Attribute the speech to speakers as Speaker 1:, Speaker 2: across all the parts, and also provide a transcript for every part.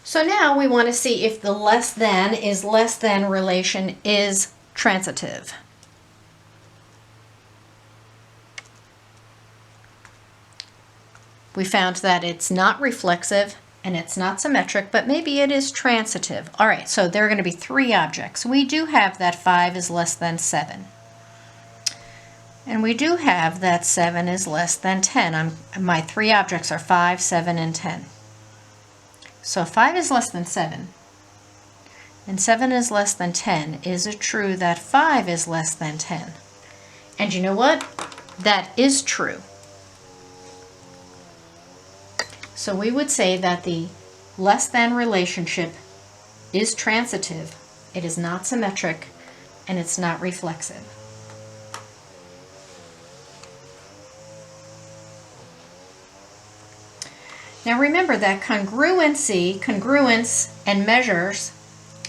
Speaker 1: So now we want to see if the less than is less than relation is transitive. We found that it's not reflexive and it's not symmetric, but maybe it is transitive. All right, so there are going to be three objects. We do have that 5 is less than 7. And we do have that 7 is less than 10. My three objects are 5, 7, and 10. So 5 is less than 7, and 7 is less than 10. Is it true that 5 is less than 10? And you know what? That is true. So we would say that the less than relationship is transitive, it is not symmetric, and it's not reflexive. Now remember that congruence and measures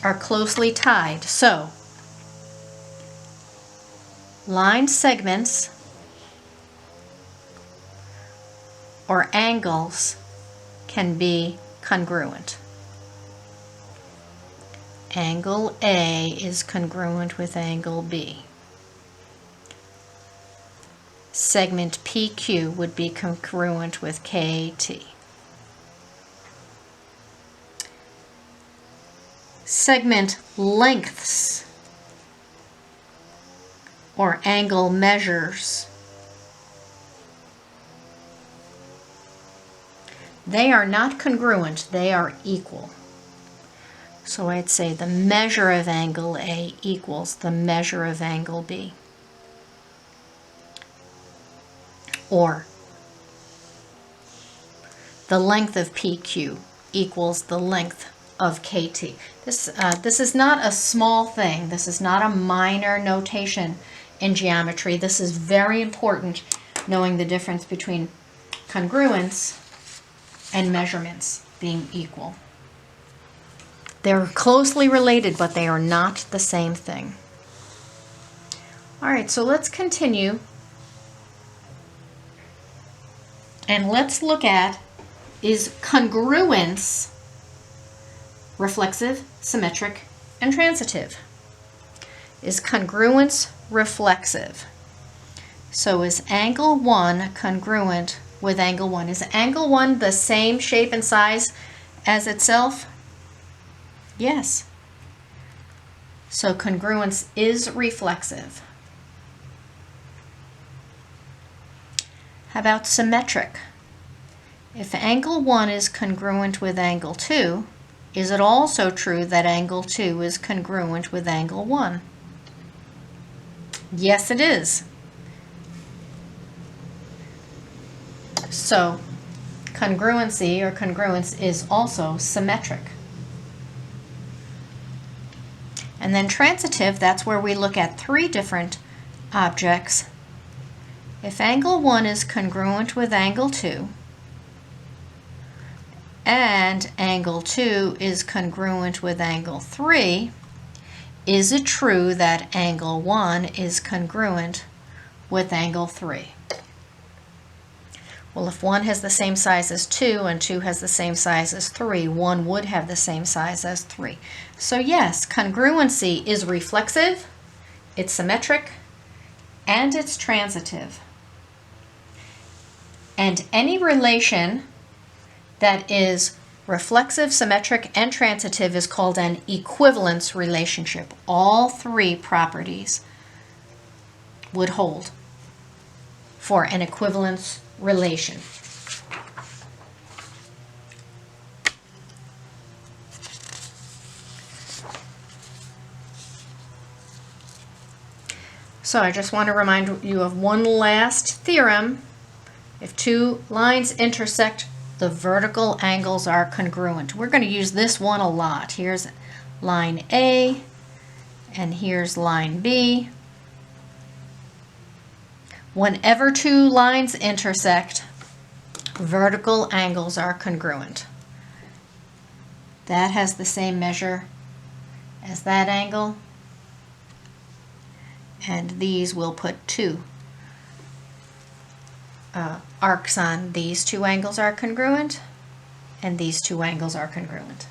Speaker 1: are closely tied. So line segments or angles can be congruent. Angle A is congruent with angle B. Segment PQ would be congruent with KT. Segment lengths or angle measures, they are not congruent, they are equal. So I'd say the measure of angle A equals the measure of angle B. Or the length of PQ equals the length of KT. This is not a small thing. This is not a minor notation in geometry. This is very important, knowing the difference between congruence and measurements being equal. They're closely related, but they are not the same thing. All right, so let's continue. And let's look at, is congruence reflexive, symmetric, and transitive? Is congruence reflexive? So is angle 1 congruent with angle 1? Is angle 1 the same shape and size as itself? Yes. So congruence is reflexive. How about symmetric? If angle 1 is congruent with angle 2, is it also true that angle 2 is congruent with angle 1? Yes, it is. So congruency or congruence is also symmetric. And then transitive, that's where we look at three different objects. If angle 1 is congruent with angle 2, and angle 2 is congruent with angle 3, is it true that angle 1 is congruent with angle 3? Well, if 1 has the same size as 2 and 2 has the same size as 3, 1 would have the same size as 3. So yes, congruency is reflexive, it's symmetric, and it's transitive. And any relation that is reflexive, symmetric, and transitive is called an equivalence relationship. All three properties would hold for an equivalence relation. So I just want to remind you of one last theorem. If two lines intersect, the vertical angles are congruent. We're going to use this one a lot. Here's line A, and here's line B. Whenever two lines intersect, vertical angles are congruent. That has the same measure as that angle, and these will put two arcs on. These two angles are congruent, and these two angles are congruent.